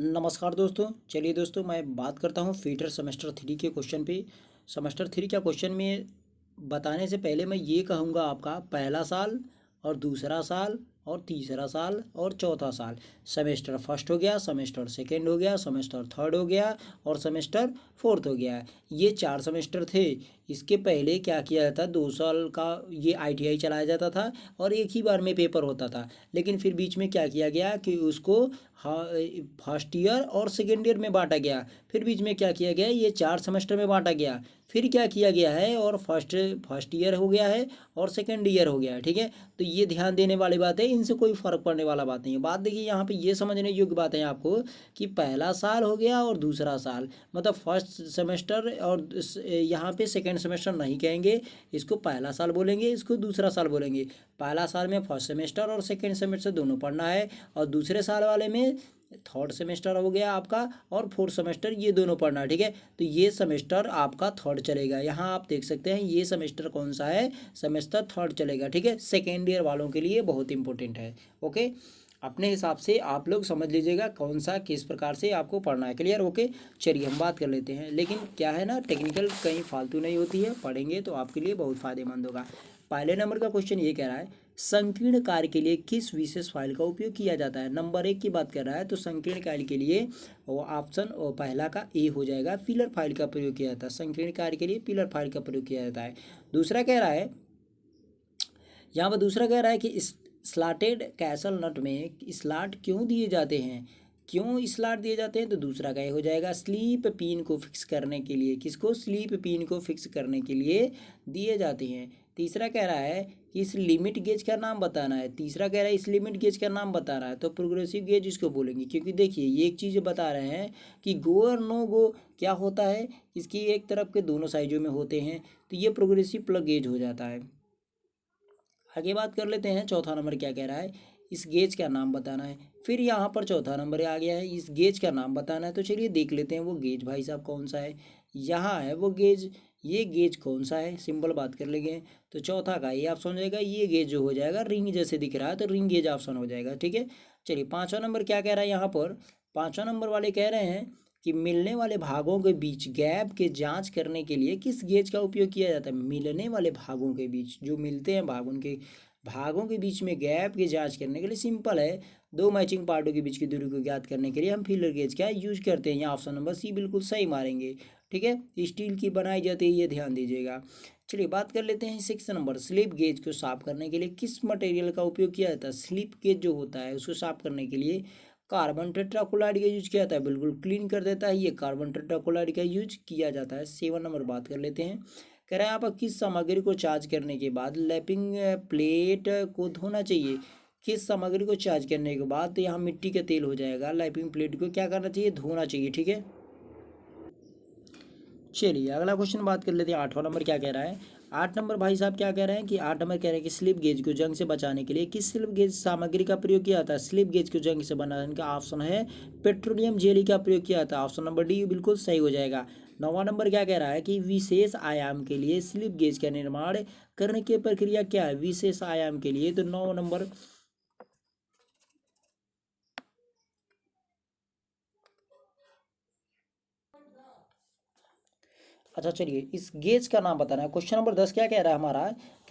नमस्कार दोस्तों। चलिए दोस्तों, मैं बात करता हूँ फीटर सेमेस्टर थ्री के क्वेश्चन पे। सेमेस्टर थ्री का क्वेश्चन में बताने से पहले मैं ये कहूँगा, आपका पहला साल और दूसरा साल और तीसरा साल और चौथा साल, सेमेस्टर फर्स्ट हो गया, सेमेस्टर सेकंड हो गया, सेमेस्टर थर्ड हो गया और सेमेस्टर फोर्थ हो गया। ये चार सेमेस्टर थे। इसके पहले क्या किया जाता, 2 साल का ये आईटीआई चलाया जाता था और एक ही बार में पेपर होता था। लेकिन फिर बीच में क्या किया गया कि उसको हाँ फर्स्ट ईयर और सेकेंड ईयर में बांटा गया। फिर बीच में क्या किया गया, ये 4 सेमेस्टर में बांटा गया। फिर क्या किया गया है, और फर्स्ट ईयर हो गया है और सेकेंड ईयर हो गया है। ठीक है, तो ये ध्यान देने वाली बात है, इनसे कोई फर्क पड़ने वाला बात नहीं है। बात देखिए यहाँ पे, ये समझने योग्य बात है आपको कि पहला साल हो गया और दूसरा साल, मतलब फर्स्ट सेमेस्टर, और यहाँ पे सेकेंड सेमेस्टर नहीं कहेंगे, इसको पहला साल बोलेंगे, इसको दूसरा साल बोलेंगे। पहला साल में फर्स्ट सेमेस्टर और सेकेंड सेमेस्टर दोनों पढ़ना है, और दूसरे साल वाले में थर्ड सेमेस्टर हो गया आपका और फोर्थ सेमेस्टर, ये दोनों पढ़ना है। ठीक है, तो ये सेमेस्टर आपका थर्ड चलेगा। यहाँ आप देख सकते हैं ये सेमेस्टर कौन सा है, सेमेस्टर थर्ड चलेगा। ठीक है, सेकेंड ईयर वालों के लिए बहुत इंपॉर्टेंट है। ओके, अपने हिसाब से आप लोग समझ लीजिएगा कौन सा किस प्रकार से आपको पढ़ना है। क्लियर? ओके, चलिए हम बात कर लेते हैं। लेकिन क्या है ना, टेक्निकल कहीं फालतू नहीं होती है, पढ़ेंगे तो आपके लिए बहुत फायदेमंद होगा। पहले नंबर का क्वेश्चन ये कह रहा है, संकीर्ण कार्य के लिए किस विशेष फाइल का उपयोग किया जाता है। नंबर 1 की बात कर रहा है, तो संकीर्ण कार्य के लिए वो ऑप्शन और पहला का ए हो जाएगा, पिलर फाइल का प्रयोग किया जाता है। संकीर्ण कार्य के लिए पिलर फाइल का प्रयोग किया जाता है। दूसरा कह रहा है, यहाँ पर दूसरा कह रहा है कि स्लॉटेड कैसल नट में स्लॉट क्यों दिए जाते हैं, क्यों स्लॉट दिए जाते हैं, तो दूसरा का ये हो जाएगा, स्लीप पिन को फिक्स करने के लिए। किसको? स्लीप पिन को फिक्स करने के लिए दिए जाते हैं। तीसरा कह रहा है कि इस लिमिट गेज का नाम बताना है। तीसरा कह रहा है इस लिमिट गेज का नाम बता रहा है, तो प्रोग्रेसिव गेज इसको बोलेंगे। क्योंकि देखिए ये एक चीज़ बता रहे हैं कि गो और नो गो क्या होता है, इसकी एक तरफ के दोनों साइजों में होते हैं, तो ये प्रोग्रेसिव प्लग गेज हो जाता है। आगे बात कर लेते हैं, चौथा नंबर क्या कह रहा है, इस गेज का नाम बताना है। फिर यहाँ पर चौथा नंबर आ गया है, इस गेज का नाम बताना है। तो चलिए देख लेते हैं वो गेज भाई साहब कौन सा है। यहाँ है वो गेज, ये गेज कौन सा है, सिंपल बात कर लेंगे। तो चौथा का ये ऑप्शन हो जाएगा, ये गेज जो हो जाएगा रिंग जैसे दिख रहा है, तो रिंग गेज ऑप्शन हो जाएगा। ठीक है, चलिए पाँचवा नंबर क्या कह रहा है यहाँ पर, पाँचवा नंबर वाले कह रहे हैं कि मिलने वाले भागों के बीच गैप के जांच करने के लिए किस गेज का उपयोग किया जाता है। मिलने वाले भागों के बीच जो मिलते हैं भाग, उनके भागों के बीच में गैप की जांच करने के लिए सिंपल है, दो मैचिंग पार्टों के बीच की दूरी को ज्ञात करने के लिए हम फीलर गेज का यूज करते हैं। यहाँ ऑप्शन नंबर सी बिल्कुल सही मारेंगे। ठीक है, स्टील की बनाई जाती है, ये ध्यान दीजिएगा। चलिए बात कर लेते हैं 6 नंबर, स्लिप गेज को साफ करने के लिए किस मटेरियल का उपयोग किया जाता है। स्लिप गेज जो होता है उसको साफ करने के लिए कार्बन टेट्राक्लोराइड का यूज किया जाता है, बिल्कुल क्लीन कर देता है, ये कार्बन टेट्राक्लोराइड का यूज किया जाता है। 7 नंबर बात कर लेते हैं, कह रहे हैं आप किस सामग्री को चार्ज करने के बाद लैपिंग प्लेट को धोना चाहिए। किस सामग्री को चार्ज करने के बाद, तो यहाँ मिट्टी का तेल हो जाएगा, लैपिंग प्लेट को क्या करना चाहिए, धोना चाहिए। ठीक है, चलिए अगला क्वेश्चन बात कर लेते हैं। 8वां नंबर क्या कह रहा है, 8 नंबर भाई साहब क्या कह रहे हैं कि 8 नंबर कह रहे हैं कि स्लिप गेज को जंग से बचाने के लिए किस स्लिप गेज सामग्री का प्रयोग किया जाता है। स्लिप गेज को जंग से बनाने का ऑप्शन है पेट्रोलियम जेली का प्रयोग किया जाता है, ऑप्शन नंबर डी बिल्कुल सही हो जाएगा। 9वां नंबर क्या कह रहा है कि विशेष आयाम के लिए स्लिप गेज का निर्माण करने की प्रक्रिया क्या है। विशेष आयाम के लिए, तो 9 नंबर, अच्छा चलिए इस गेज का नाम बताना है। क्वेश्चन नंबर 10 क्या कह रहा है हमारा,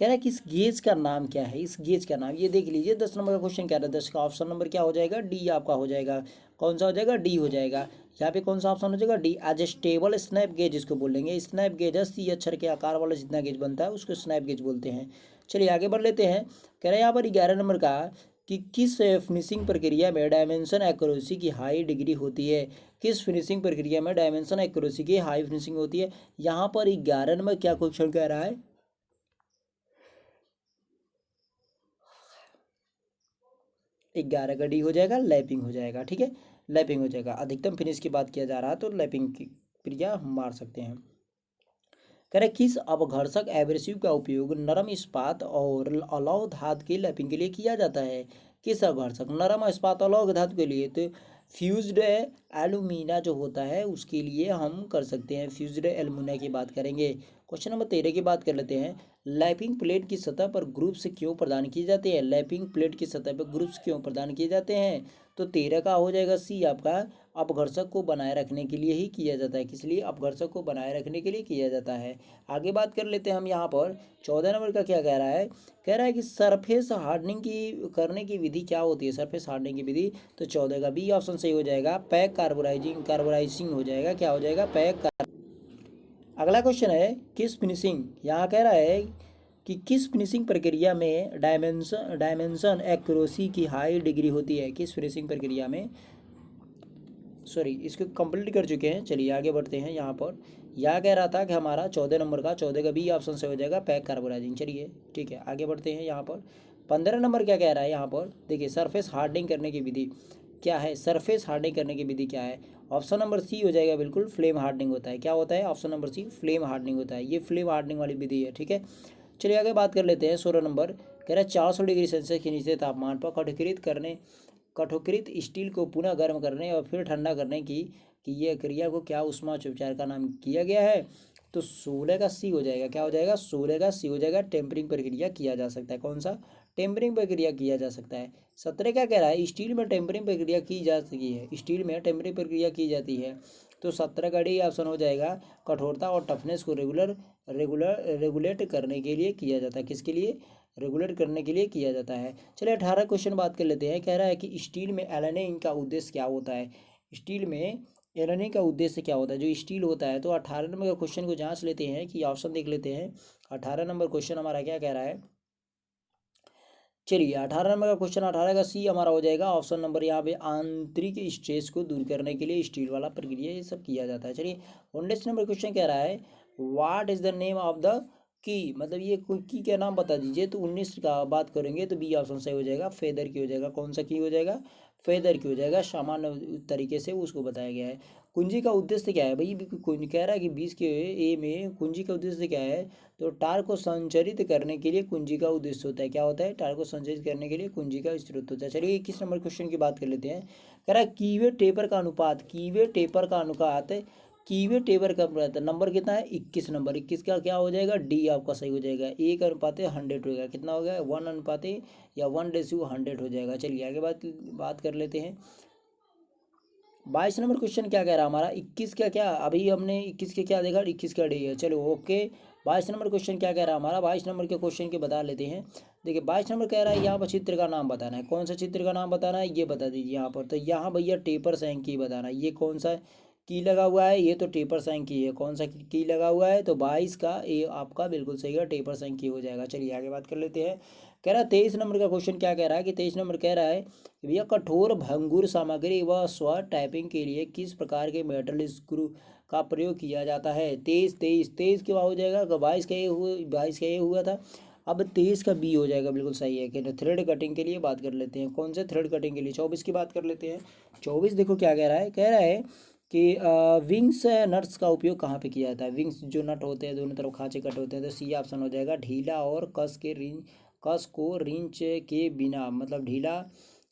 कह रहा है कि इस गेज का नाम क्या है। इस गेज का नाम ये देख लीजिए, 10 नंबर का क्वेश्चन कह रहा है, 10 का ऑप्शन नंबर क्या हो जाएगा, डी आपका हो जाएगा। कौन सा हो जाएगा, डी हो जाएगा। यहाँ पे कौन सा ऑप्शन हो जाएगा, डी। एडजस्टेबल स्नैप गेज इसको बोलेंगे। स्नैप गेज है, सी अक्षर के आकार वाला जितना गेज बनता है उसको स्नैप गेज बोलते हैं। चलिए आगे बढ़ लेते हैं। कह रहे हैं यहाँ पर 11 नंबर का कि किस फिनिशिंग प्रक्रिया में डायमेंशन एक्यूरेसी की हाई डिग्री होती है। किस फिनिशिंग प्रक्रिया में डायमेंशन एक्यूरेसी की हाई फिनिशिंग होती है। यहाँ पर 11 नंबर क्या क्वेश्चन कह रहा है, 11 का डी हो जाएगा, लैपिंग हो जाएगा। ठीक है, लैपिंग हो जाएगा। अधिकतम फिनिश की बात किया जा रहा है तो लैपिंग की क्रिया हम मार सकते हैं। कह रहे किस अपघर्षक एब्रेसिव का उपयोग नरम इस्पात और अलौह धातु की लैपिंग के लिए किया जाता है। किस अपघर्षक, नरम इस्पात अलौह धातु के लिए, तो फ्यूज्ड एल्यूमिना जो होता है उसके लिए हम कर सकते हैं, फ्यूज्ड एल्यूमिना की बात करेंगे। क्वेश्चन नंबर 13 की बात कर लेते हैं, लैपिंग प्लेट की सतह पर ग्रुप्स क्यों प्रदान किए जाते हैं। लैपिंग प्लेट की सतह पर ग्रुप्स क्यों प्रदान किए जाते हैं, तो 13 का हो जाएगा सी आपका अपघर्षक को बनाए रखने के लिए ही किया जाता है। किस लिए? अपघर्षक को बनाए रखने के लिए किया जाता है। आगे बात कर लेते हैं हम यहाँ पर 14 नंबर का क्या कह रहा है? कह रहा है कि सरफेस हार्डनिंग की करने की विधि क्या होती है? सरफेस हार्डनिंग की विधि, तो 14 का बी ऑप्शन सही हो जाएगा, पैक कार्बोराइजिंग हो जाएगा। क्या हो जाएगा? पैक। अगला क्वेश्चन है किस फिनिशिंग, यहाँ कह रहा है कि किस फिनिशिंग प्रक्रिया में डायमेंशन एक्यूरेसी की हाई डिग्री होती है? किस फिनिशिंग प्रक्रिया में, सॉरी इसको कंप्लीट कर चुके हैं। चलिए आगे बढ़ते हैं। यहाँ पर यह कह रहा था कि हमारा 14 नंबर का, 14 का बी ऑप्शन से हो जाएगा, पैक कार्बोराइजिंग। चलिए ठीक है, आगे बढ़ते हैं। यहाँ पर 15 नंबर क्या कह रहा है? यहाँ पर देखिए सरफेस हार्डनिंग करने की विधि क्या है? सरफेस हार्डनिंग करने की विधि क्या है? ऑप्शन नंबर सी हो जाएगा, बिल्कुल फ्लेम हार्डनिंग होता है। क्या होता है? Option number C flame hardening होता है। ये फ्लेम हार्डनिंग वाली विधि है। ठीक है, चलिए आगे बात कर लेते हैं। 16 नंबर कह रहा है 400 डिग्री सेल्सियस के नीचे तापमान पर कठोकृत स्टील को पुनः गर्म करने और फिर ठंडा करने की कि यह क्रिया को क्या ऊष्मा उपचार का नाम किया गया है? तो 16 का सी हो जाएगा। क्या हो जाएगा? 16 का सी हो जाएगा, टेम्परिंग प्रक्रिया किया जा सकता है। कौन सा? टेम्परिंग प्रक्रिया किया जा सकता है। 17 क्या कह रहा है? स्टील में टेम्परिंग प्रक्रिया की जा सकती है। स्टील में टेम्परिंग प्रक्रिया की जाती है। तो 17 का डी ऑप्शन हो जाएगा, कठोरता और टफनेस को रेगुलेट करने के लिए किया जाता है। किसके लिए? रेगुलेट करने के लिए किया जाता है। चलिए 18 क्वेश्चन बात कर लेते हैं। कह रहा है कि स्टील में एलएनए का उद्देश्य क्या होता है? स्टील में एलएनए का उद्देश्य क्या होता है? जो स्टील होता है, तो 18 नंबर का क्वेश्चन को जांच लेते हैं कि ऑप्शन देख लेते हैं। 18 नंबर क्वेश्चन हमारा क्या कह रहा है? चलिए 18 नंबर का क्वेश्चन, 18 का सी हमारा हो जाएगा ऑप्शन नंबर। यहाँ पे आंतरिक स्ट्रेस को दूर करने के लिए स्टील वाला प्रक्रिया ये सब किया जाता है। चलिए 19 नंबर क्वेश्चन कह रहा है what is the name of the key, मतलब ये कोई की का नाम बता दीजिए। तो 19 का बात करेंगे तो बी ऑप्शन सही हो जाएगा, फेदर की हो जाएगा। कौन सा की हो जाएगा? फेदर की हो जाएगा। सामान्य तरीके से उसको बताया गया है। कुंजी का उद्देश्य क्या है भाई? कुंजी कह रहा है कि 20 के ए में कुंजी का उद्देश्य क्या है? तो टार को संचरित करने के लिए कुंजी का उद्देश्य होता है। क्या होता है? टार को संचरित करने के लिए कुंजी का स्रोत होता है। चलिए 21 नंबर क्वेश्चन की बात कर लेते हैं। कह रहा है कीवे टेपर का अनुपात, कीवे टेपर का नंबर कितना है? 21 नंबर। 21 का क्या हो जाएगा? डी आपका सही हो जाएगा। 1:100 होगा। कितना हो गया? 1 या 1:100 हो जाएगा। चलिए आगे बात कर लेते हैं। 22 नंबर क्वेश्चन क्या कह रहा है हमारा? 21 का क्या, अभी हमने 21 के क्या देखा? 21 का डी है। चलो ओके। 22 नंबर क्वेश्चन क्या कह रहा है हमारा? 22 नंबर के क्वेश्चन के बता लेते हैं। देखिए 22 नंबर कह रहा है यहाँ पर चित्र का नाम बताना है। कौन सा चित्र का नाम बताना है? ये बता दीजिए यहाँ पर। तो यहाँ भैया टेपर साइन की बताना है। ये कौन सा की लगा हुआ है? ये तो टेपर साइन की है। कौन सा की लगा हुआ है? तो 22 का ए आपका बिल्कुल सही है, टेपर साइन की हो जाएगा। चलिए आगे बात कर लेते हैं। कह रहा है 23 नंबर का क्वेश्चन क्या कह रहा है? कि 23 नंबर कह रहा है भैया कठोर भंगुर सामग्री व स्व टाइपिंग के लिए किस प्रकार के मेटल स्क्रू का प्रयोग किया जाता है? 23 के बाद हो जाएगा। 22 का ये हुआ था। अब 23 का बी हो जाएगा, बिल्कुल सही है। कि थ्रेड कटिंग के लिए बात कर लेते हैं। कौन से थ्रेड कटिंग के लिए? 24 की बात कर लेते हैं। 24 देखो क्या कह रहा है? कह रहा है कि विंग्स नट्स का उपयोग कहाँ पे किया जाता है? विंग्स जो नट होते हैं, दोनों तरफ खांचे कट होते हैं, तो सी ऑप्शन हो जाएगा, ढीला और कस को रिंच के बिना, मतलब ढीला,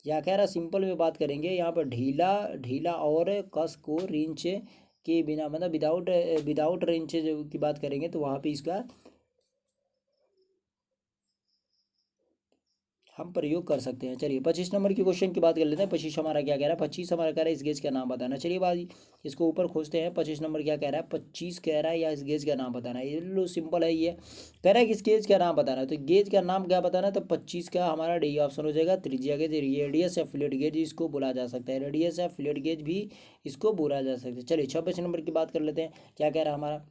या कह रहा सिंपल में बात करेंगे यहाँ पर, ढीला ढीला और कस को रिंच के बिना, मतलब विदाउट रिंच की बात करेंगे तो वहाँ पे इसका हम प्रयोग कर सकते हैं। चलिए 25 नंबर की क्वेश्चन की बात कर लेते हैं। 25 हमारा क्या कह रहा है? 25 हमारा कह रहा है इस गेज का नाम बताना। चलिए भाई इसको ऊपर खोजते हैं। 25 नंबर क्या कह रहा है? 25 कह रहा है या इस गेज का नाम बताना है। ये लो सिंपल है। ये कह रहा है कि इस गेज का नाम बताना है, तो गेज का नाम क्या बताना है? तो 25 का हमारा डी ऑप्शन हो जाएगा, त्रिज्या गेज, रेडियस या फिलेट गेज इसको बोला जा सकता है। रेडियस या फिलेट गेज भी इसको बोला जा सकता है। चलिए 26 नंबर की बात कर लेते हैं। क्या कह रहा है हमारा?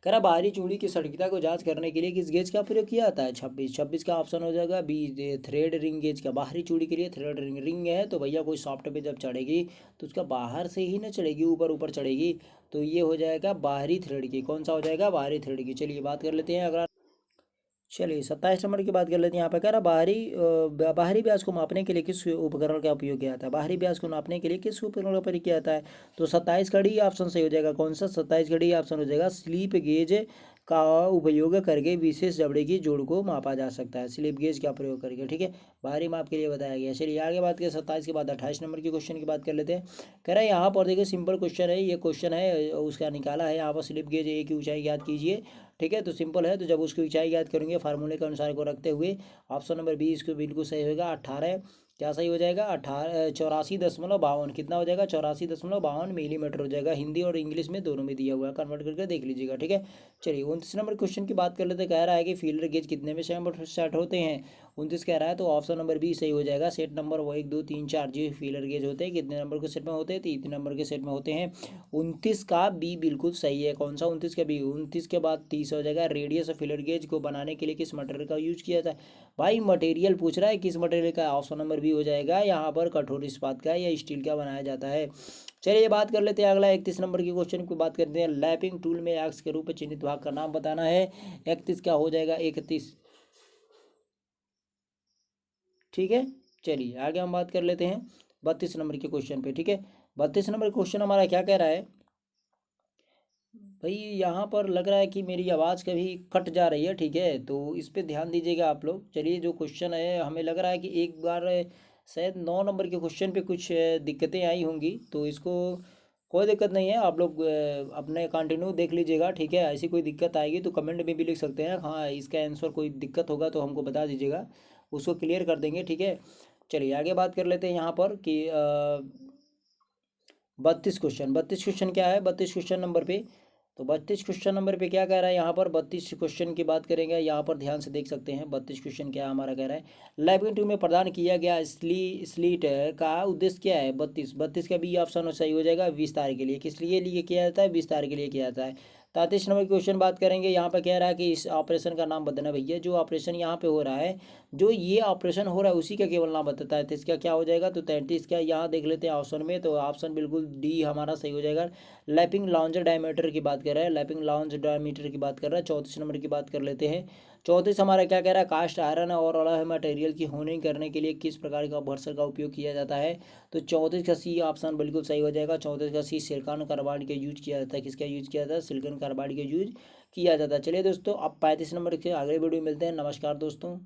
कह रहा बाहरी चूड़ी की सटीकता को जांच करने के लिए किस गेज का प्रयोग किया जाता है? 26 का ऑप्शन हो जाएगा बी, थ्रेड रिंग गेज का। बाहरी चूड़ी के लिए थ्रेड रिंग है, तो भैया कोई सॉफ्ट पे जब चढ़ेगी तो उसका बाहर से ही ना चढ़ेगी, ऊपर ऊपर चढ़ेगी, तो ये हो जाएगा बाहरी थ्रेड की। कौन सा हो जाएगा? बाहरी थ्रेड की। चलिए बात कर लेते हैं अगला। चलिए 27 नंबर की बात कर लेते हैं। यहाँ पे कह रहा बाहरी व्यास को मापने के लिए किस उपकरण का उपयोग किया जाता है? बाहरी व्यास को नापने के लिए किस उपकरण का प्रयोग किया जाता है? तो 27 का डी ऑप्शन सही हो जाएगा। कौन सा? 27 का डी ऑप्शन हो जाएगा, स्लिप गेज का उपयोग करके विशेष जबड़े की जोड़ को मापा जा सकता है। स्लिप गेज का प्रयोग करके, ठीक है, बाहरी माप के लिए बताया गया। चलिए आगे बात करें 27 के बाद 28 नंबर की क्वेश्चन की बात कर लेते हैं। कह रहा है यहाँ पर देखिए सिंपल क्वेश्चन है, ये क्वेश्चन है उसका निकाला है यहाँ पर। स्लिप गेज ए की ऊंचाई ज्ञात कीजिए, ठीक है, तो सिंपल है। तो जब उसकी ऊंचाई याद करेंगे फार्मूले के अनुसार को रखते हुए, ऑप्शन नंबर बी इसको बिल्कुल सही होगा। 18 क्या सही हो जाएगा? 84.52 कितना हो जाएगा? 84.52 मिलीमीटर हो जाएगा। हिंदी और इंग्लिश में दोनों में दिया हुआ है, कन्वर्ट करके देख लीजिएगा, ठीक है। चलिए 29 नंबर क्वेश्चन की बात कर लेते हैं। कह रहा है कि फीलर गेज कितने में सेट होते हैं? 29 कह रहा है, तो ऑप्शन नंबर बी सही हो जाएगा। सेट नंबर वो 1 2 3 4 जी फीलर गेज होते हैं, कितने नंबर के सेट में होते हैं? 3 नंबर के सेट में होते हैं। 29 का बी बिल्कुल सही है। कौन सा 29 का बी? 29 के बाद 30 हो जाएगा। रेडियस ऑफ फीलर गेज को बनाने के लिए किस मटेरियल का यूज किया जाता है? भाई मटेरियल पूछ रहा है, किस मटेरियल का? ऑप्शन नंबर बी हो जाएगा यहाँ पर, कठोर इस्पात का या स्टील का बनाया जाता है। चलिए बात कर लेते हैं अगला 31 नंबर की क्वेश्चन की बात करते हैं। लैपिंग टूल में एक्स के रूप में चिन्हित भाग का नाम बताना है। 31 क्या हो जाएगा? 31, ठीक है। चलिए आगे हम बात कर लेते हैं 32 नंबर के क्वेश्चन पे, ठीक है। 32 नंबर क्वेश्चन हमारा क्या कह रहा है भाई? यहाँ पर लग रहा है कि मेरी आवाज़ कभी कट जा रही है, ठीक है, तो इस पे ध्यान दीजिएगा आप लोग। चलिए जो क्वेश्चन है, हमें लग रहा है कि एक बार शायद 9 नंबर के क्वेश्चन पे कुछ दिक्कतें आई होंगी, तो इसको कोई दिक्कत नहीं है, आप लोग अपने कंटिन्यू देख लीजिएगा, ठीक है। ऐसी कोई दिक्कत आएगी तो कमेंट में भी लिख सकते हैं, हाँ इसका आंसर कोई दिक्कत होगा तो हमको बता दीजिएगा, उसको क्लियर कर देंगे, ठीक है। चलिए आगे बात कर लेते हैं यहाँ पर कि 32 क्वेश्चन क्या है 32 क्वेश्चन नंबर पे? तो 32 क्वेश्चन नंबर पे क्या कह रहा है यहाँ पर? 32 क्वेश्चन की बात करेंगे, यहाँ पर ध्यान से देख सकते हैं। 32 क्वेश्चन क्या हमारा कह रहा है? लैबिंग टू में प्रदान किया गया स्लीट का उद्देश्य क्या है? 32 का बी ऑप्शन सही हो जाएगा। विस्तार के लिए, किस लिए किया जाता है? विस्तार के लिए किया जाता है। 33 नंबर क्वेश्चन बात करेंगे, यहाँ पे कह रहा है कि इस ऑपरेशन का नाम बताना भैया। जो ऑपरेशन यहाँ पे हो रहा है, जो ये ऑपरेशन हो रहा है उसी का केवल नाम बताता है, तो इसका क्या हो जाएगा? तो 33 का यहाँ देख लेते हैं ऑप्शन में, तो ऑप्शन बिल्कुल डी हमारा सही हो जाएगा। लैपिंग लॉन्जर डायमीटर की बात कर रहा है, लैपिंग लॉन्ज डायमीटर की बात कर रहा है। 34 नंबर की बात कर लेते हैं। 34 हमारा क्या कह रहा है? कास्ट आयरन और अलॉय मटेरियल की होनिंग करने के लिए किस प्रकार का भर्सर का उपयोग किया जाता है? तो 34 का सी ऑप्शन बिल्कुल सही हो जाएगा। 34 का सी सिलिकॉन कार्बाइड का यूज किया जाता है। किसका यूज किया जाता है? सिलिकॉन कार्बाइड का यूज किया जाता है। चलिए दोस्तों, अब 35 नंबर के अगले वीडियो में मिलते हैं। नमस्कार दोस्तों।